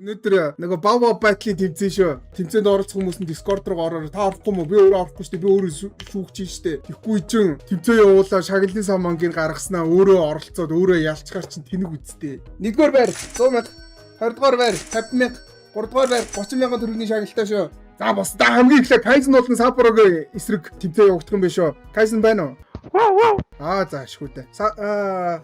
Өнөөдөр нөгөө Бава батлын тэмцээн шүү. Тэмцээнд оролцох хүмүүс нь Discord руу ороо. Та орохгүй мó? Би өөрөө орохгүй шүү дээ. Би өөрөө шүүгч шүү дээ. Тэгэхгүй чин тэмцээн явуулаа шагналын самангийг гаргаснаа өөрөө оролцоод өөрөө ялчгаар чин тэнэг үсттэй. 1-р байр 100,000, 2-р байр 50,000, 3-р байр 30,000 төгрөгийн шагналтай шүү. За бос та хамгийн ихлэ Kaizen болон Sapporo-гийн эсрэг тэмцээн явагдах юм биш үү? Kaizen байна уу? За ашгүйдэ.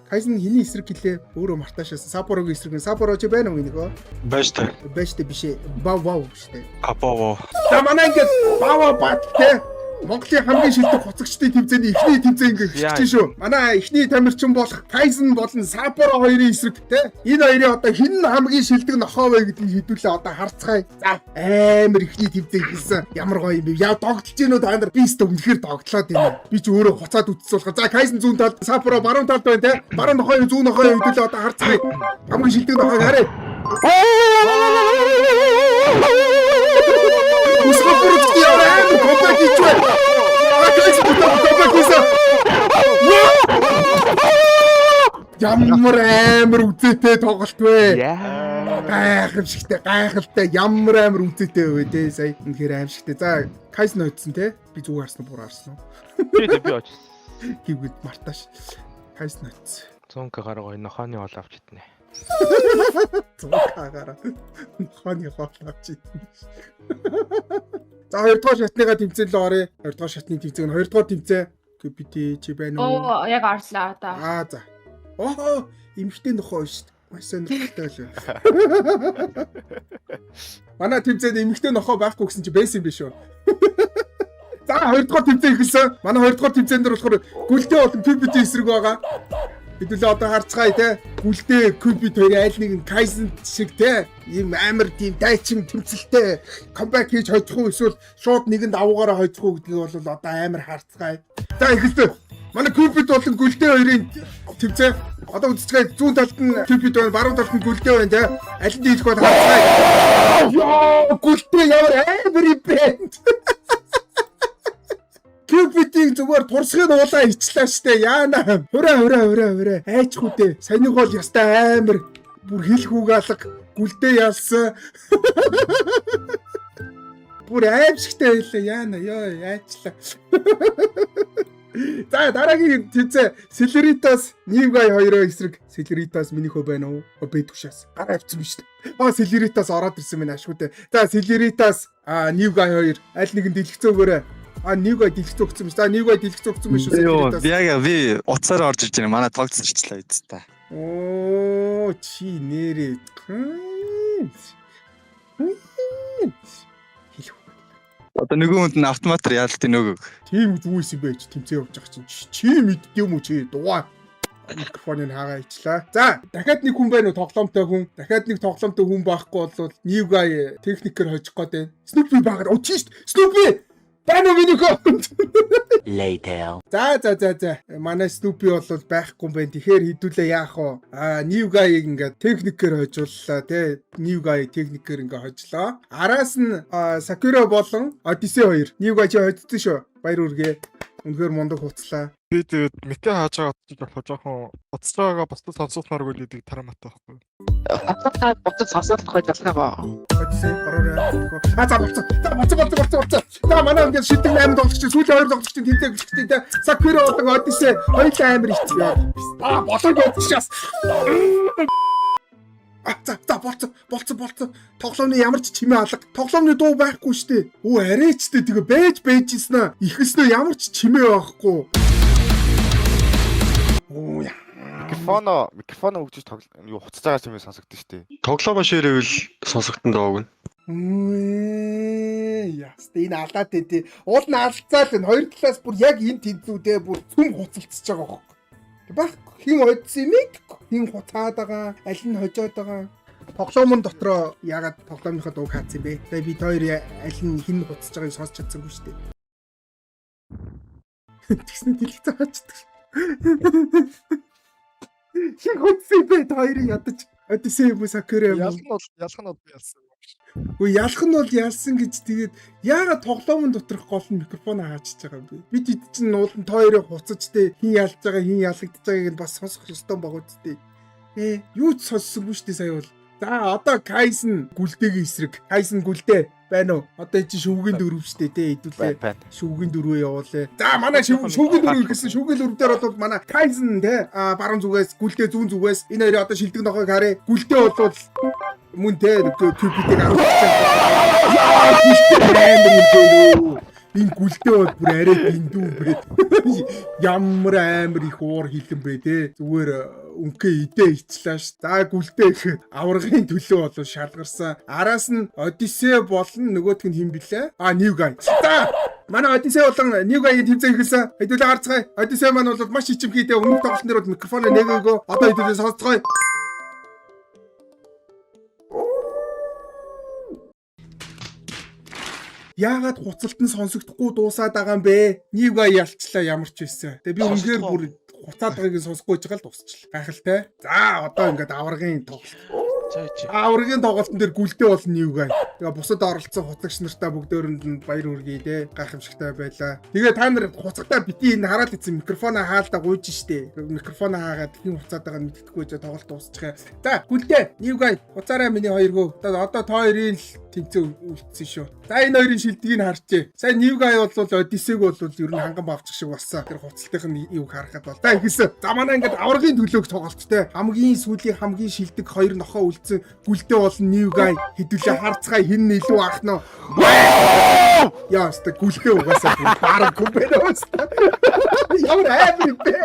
Kaizen хиний эсрэг гэлээ өөрөө мартаашаас Sapporo-гийн эсрэг нь Sapporo чи байна уу нэгөө? Байж та. Байж та биш ээ. Бав штэ. Апоо. За манай ингээд Бава бат те. Монголын хамгийн шилдэг хоцогчдын тэмцээний эхний тэмцээн ингээд эхэлж шүү. Манай эхний тамирчин болох Kaizen болон Sapporo хоёрын эсрэг те. Энэ хоёрын одоо хэн хамгийн шилдэг нохоо вэ гэдгийг хэдүүлээ одоо харцгаая. За амар эхний тэмцээн хийсэн. Ямар гоё юм бэ? Яа догдолж гинөө та нар би өстө үнэхээр догдлоод байна. Би ч өөрөө хуцаад үтсүүлэх. За Kaizen зүүн талд, Sapporo баруун талд байна те. Баруун нохоо зүүн нохоо хэдүүлээ одоо харцгаая. Хамгийн шилдэг нохоог харъя. Усхапурчти яваа компакт чуй. Ямар амар үзээтэй тоглолт вэ? Гайхалтай ямар амар үзээтэй вэ те сая. Үнэхээр аимшигтэй. За Kaizen хоцсон те. Би зүгээр харсан буруу харсан уу? Би очсон. Хийгээд мартааш. Kaizen хоцсон. 100к гараа нохооны ол авч иднэ. 100к гараа. Нохооны ол авч иднэ. За 2-р шатныгаа тэмцээн л оръё. 2-р шатны тэмцээн нь 2-р тэмцээн. Гэвч чи байна уу? Яг арслаа одоо. За. Эмхтэй нөхөө шүү дээ. Маш сонирхолтой байлаа. Манай тэмцээнд эмхтэй нөхөө байхгүй гэсэн чи байсан юм биш үү? За 2-р тэмцээн ихэлсэн. Манай 2-р тэмцээн дээр болохоор гүлдээ болон PPT эсрэг байгаа. Хэдүүлээ одоо харцгаая те. Гүлдээ PPT хоёрын аль нэг нь Kaizen шиг те. Ийм амар тийм дайчин тэмцэлтэй камбэк хийж хойдох уу эсвэл шууд нэгэнд авуугаараа хойдох уу гэдгийг бол одоо амар харцгаая. За ихэлсэн. Манай PPT болон гүлдээ хоёрын тэмцээн одоо үзчихээ зүүн талд нь PPT байна, баруун талд нь гүлдээ байна те. Аль нь дийлэх бол харцгаая. Яа, гүлдээ ямар амар юм бэ? PPT-ийг зүгээр турсхын уулаа ичлаа штэ. Яана. Хураа. Айчгүй дээ. Саяны гол ястай амар бүр хэлэх үг алга гүлдээ ялсан. Бүр аимшигтай байлаа. Яана ёо айчлаа. За дараагийн тэмцээн Celeritas Nivgai хоёроо эсрэг. Celeritas минийхөө байна уу? Бэдгшээс. Гараа авчихсан биз дээ. Celeritas ороод ирсэн байна ашгүй дээ. За Celeritas Nivgai хоёр аль нэгэн дэлгэцэн өгөөрэй. Nivgai дэлгэцэн өгсөн биз. За Nivgai дэлгэцэн өгсөн биш үү? Би уцаар орж ирж байна. Манай тоглоцчихлаа биз та. Оо чи нэрээ. Одоо нөгөө хүнд нь автоматар яалтын нөгөөг. Тийм зүгээс юм байж тэмцээ явж байгаа чинь чи мэддэг юм уу чи дугаа микрофоныг хаагаа ичлаа. За дахиад нэг хүн байна уу тоглоомтой хүн. Дахиад нэг тоглоомтой хүн байхгүй бол Nivgai техникээр хожих гээд байна. Snoopy баагаад оо чи Snoopy байна уу минийхөө. Later. За. Манай Snoopy бол байхгүй юм байна. Тэгэхээр хідүүлээ яах вэ? Nivgai ингээд техникээр хожууллаа тий. Nivgai техникээр ингээд хожлоо. Араас нь Sakura болон Odyssey 2. Nivgai чи хожсон шүү. Баяр үргээ. Үнэхээр мундаг хуцлаа. Би тэгээд мэтэ хааж байгаа жоохон уцаж байгаагаа бусдад сонсоохноор үлээдэг тарамаатай байхгүй. Бусдад сонсоохноор залхаа. Odyssey ороо. За За манай ингээд шидэг 8 тоглогч чинь сүүлийн 2 тоглогч чинь тэмдэг гэлчтэй те. Sakura болон Odyssey хоёулаа амар ихтэй. Болоо гэдчихээс. Болцсон. Тоглоомны ямар ч чимээ алга. Тоглоомны дуу байхгүй штэ. Арайчтэй тэгээ байж ийсэн аа. Ихэлснөө ямар ч чимээ байхгүй. Микрофоно өгч юу хуцаж байгаа чимээ сонсогдсон штэ. Тоглоомоо ширээвэл сонсогдсон доог нь. Яста энэ алдаад тий. Уул нь алдцаал энэ хоёр талаас бүр яг энэ тэнцүүдээ бүр цүм хуцалцж байгаа байхгүй. Байхгүй хин хожсон юм ээ. Хин хуцаад байгаа, аль нь хожоод байгаа. Тоглоомн дотроо ягаад тоглоомынхаа дууг хаацсан бэ? Тэгээ бид хоёр аль нь хин хуцаж байгааг сонсч чадсангүй шүү дээ. Тэгсэн дэлгэц хаачдаг. Хин хуцсан бэ хоёрын ядаж. Odyssey юм уу Sakura юм уу? Ялах нь би ялсан. Үгүй ялах нь бол ялсан гэж тэгээд яагаад тоглоомн доторх гол нь микрофон хаачиж байгаа юм бэ? Бид хэд чинь уулын тойроо хуцаж тэ хин ялж байгаа хин ялагдаж байгааг нь бас сонсох ёстой байгаа үстэй. Юу ч сонссонгүй шүү дээ сая бол. За одоо Кайсэн гүлдээгийн эсрэг. Кайсэн гүлдээ байна уу? Одоо чи шүүгийн дөрөв штэ те хэдүүлээ. Шүүгийн дөрвөө явуулъя. За манай шүүгийн дөрөв гэсэн шүүгийн дөрөв дээр бол манай Кайсэн те баруун зүгээс гүлдээ зүүн зүгээс энэ хоёрын одоо шилдэг нохойг харъя. Гүлдээ бол мөн те QP-тэй энэ гүлдээ бол бүр арай дэндүү бэ. Ямар амар их уур хилэн бэ те. Зүгээр үнхээ идээ ицлээ ш. За гүлдээ гэхэд аврагын төлөө болов шалгарсан. Араас нь Одиссей болон нөгөөх нь хин блэ? Ньюгай. За манай Одиссей болон Ньюгайгийн тэмцээн эхэлсэн. Хэдүүлээ харцгаая. Одиссей маань бол маш ичимхийтэй өмнөх тоглолтын дээр бол микрофоно нэгээгөө. Одоо хэдүүлээ сонсцгоё. Яагаад хуцалт нь сонсогдохгүй дуусаад байгаа юм бэ? Ньюгай ялчлаа ямар ч байсан. Тэгээ би үнээр бүр хуцаад байгааг сонсохгүй жагаал дуусчихлаа. Гайхалтай. За одоо ингээд аврагын тоглолт. Аврагын тоглолтын дээр гүлдээ бол Ньюгай. Тэгээ бусад оролцсон хуцагч нартай бүгдөөрэнд нь баяр хүргэе те. Гайхамшигтай байлаа. Тэгээ та нар хуцагтаа бити энэ хараад ийцэн микрофоно хаалдаа гуйж штэ. Микрофоно хаагаад хин хуцаад байгааг мэддэхгүй жаа тоглолт дуусчихъя. За гүлдээ Ньюгай хуцаараа миний хоёргоо. Одоо та хоёрын л тэнцээ үлдсэн шүү. За энэ хоёрын шилдгийг харчээ. Сайн Ньюгай бол Одиссейг бол ер нь ханган бавчих шиг болсон. Тэр хуцалтынх нь юг харахад бол. За ихсэн. За манай ингээд аврагын төлөөх тоглолттой. Хамгийн сүүлийн хамгийн шилдэг хоёр нохоо үлдсэн гүлдээ бол Ньюгай. Хэдүүлээ харцгаая хин илүү ах нь. Яа өстө гүлдээ угаасаа бараг компьютер өстө. Ямар амар бэ?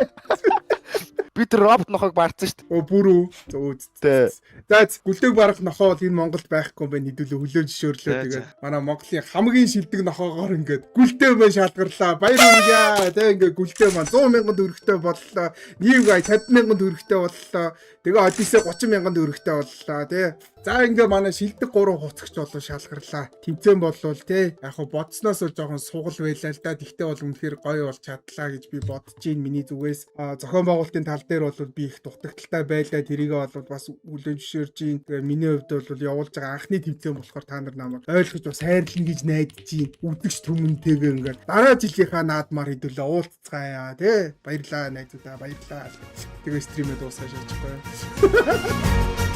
Бид робот нохойг барьсан шүү дээ. Бүрүү. Зөө. За гүлдэг барах нохоо бол энэ Монголд байхгүй юм байна. Хэдүүлээ хөлөө жишөөрлөө. Тэгээд манай Монголын хамгийн шилдэг нохоогоор ингээд гүлдээ мэн шалгарлаа. Баяр хүргье. Тэгээд ингээд гүлдээ маань 100,000 төгрөгтэй боллоо. Ньюгай 50,000 төгрөгтэй боллоо. Тэгээ Одиссей 30,000 төгрөгтэй боллоо тий. За ингээ манай шилдэг 3 хуцагч болоо шалгарлаа. Тэмцээн болвол тий. Яг хөө бодсноос л жоохон сугал байлаа л да. Тэгтээ бол үнэхээр гоё болж чадлаа гэж би бодож гин миний зүгээс. Зохион байгуулалтын тал дээр бол би их дутагдaltaй байлаа. Тэрийгээ бол бас хүлээн зөвшөөрж гин. Тэгээ миний хувьд бол явуулж байгаа анхны тэмцээн болохоор та нар намайг ойлгож бас хайрлан гэж найдаж гин. Үдэгч түмэнтэйгээ ингээ дараа жилийнхаа наадмаар хэдүүлээ уулзцгаая тий. Баярлаа найзуудаа баярлаа. Тэгээ стримээ дуусгаж яачихгүй.